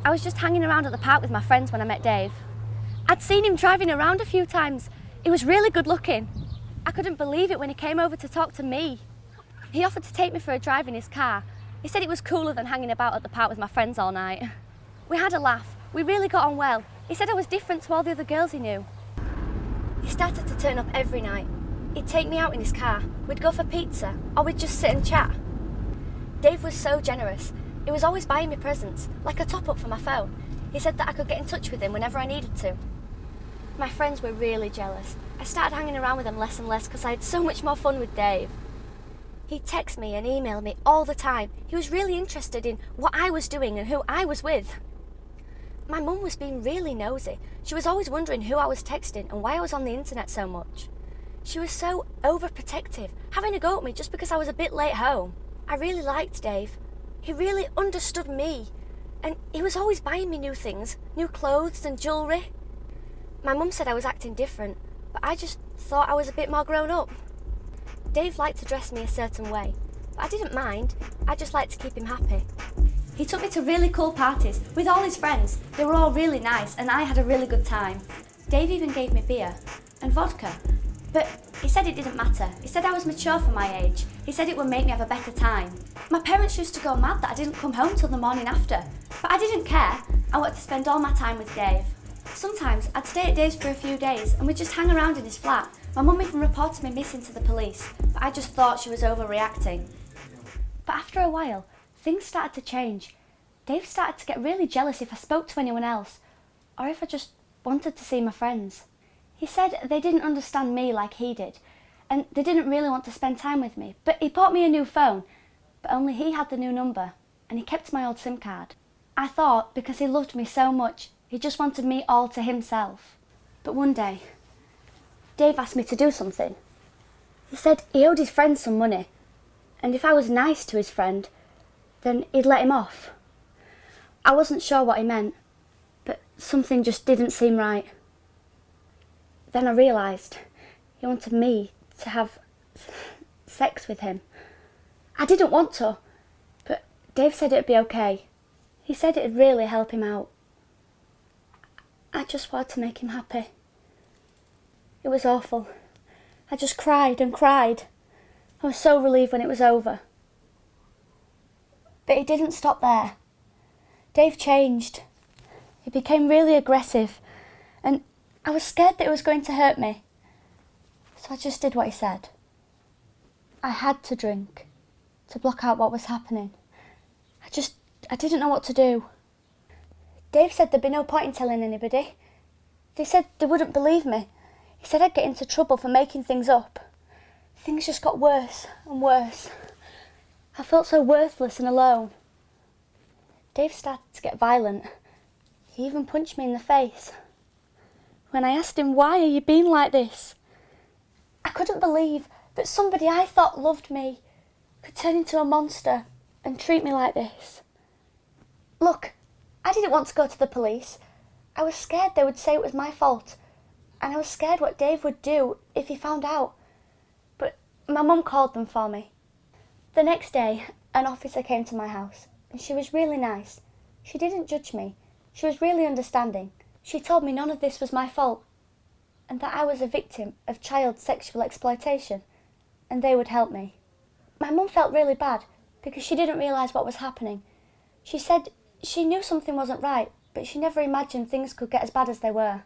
I was just hanging around at the park with my friends when I met Dave. I'd seen him driving around a few times. He was really good looking. I couldn't believe it when he came over to talk to me. He offered to take me for a drive in his car. He said it was cooler than hanging about at the park with my friends all night. We had a laugh. We really got on well. He said I was different to all the other girls he knew. He started to turn up every night. He'd take me out in his car. We'd go for pizza, or we'd just sit and chat. Dave was so generous. He was always buying me presents, like a top-up for my phone. He said that I could get in touch with him whenever I needed to. My friends were really jealous. I started hanging around with them less and less because I had so much more fun with Dave. He'd text me and email me all the time. He was really interested in what I was doing and who I was with. My mum was being really nosy. She was always wondering who I was texting and why I was on the internet so much. She was so overprotective, having a go at me just because I was a bit late home. I really liked Dave. He really understood me. And he was always buying me new things, new clothes and jewellery. My mum said I was acting different, but I just thought I was a bit more grown up. Dave liked to dress me a certain way, but I didn't mind. I just liked to keep him happy. He took me to really cool parties with all his friends. They were all really nice and I had a really good time. Dave even gave me beer and vodka, but he said it didn't matter. He said I was mature for my age. He said it would make me have a better time. My parents used to go mad that I didn't come home till the morning after, but I didn't care. I wanted to spend all my time with Dave. Sometimes I'd stay at Dave's for a few days and we'd just hang around in his flat. My mum even reported me missing to the police, but I just thought she was overreacting. But after a while, things started to change. Dave started to get really jealous if I spoke to anyone else, or if I just wanted to see my friends. He said they didn't understand me like he did, and they didn't really want to spend time with me, but he bought me a new phone, but only he had the new number, and he kept my old SIM card. I thought because he loved me so much, he just wanted me all to himself. But one day, Dave asked me to do something. He said he owed his friend some money, and if I was nice to his friend, then he'd let him off. I wasn't sure what he meant, but something just didn't seem right. Then I realised he wanted me to have sex with him. I didn't want to, but Dave said it'd be okay. He said it'd really help him out. I just wanted to make him happy. It was awful. I just cried and cried. I was so relieved when it was over. But he didn't stop there. Dave changed. He became really aggressive, and I was scared that it was going to hurt me. So I just did what he said. I had to drink to block out what was happening. I didn't know what to do. Dave said there'd be no point in telling anybody. They said they wouldn't believe me. He said I'd get into trouble for making things up. Things just got worse and worse. I felt so worthless and alone. Dave started to get violent. He even punched me in the face. When I asked him, "Why are you being like this?" I couldn't believe that somebody I thought loved me could turn into a monster and treat me like this. Look, I didn't want to go to the police. I was scared they would say it was my fault, and I was scared what Dave would do if he found out. But my mum called them for me. The next day, an officer came to my house, and she was really nice. She didn't judge me. She was really understanding. She told me none of this was my fault, and that I was a victim of child sexual exploitation, and they would help me. My mum felt really bad because she didn't realise what was happening. She said she knew something wasn't right, but she never imagined things could get as bad as they were.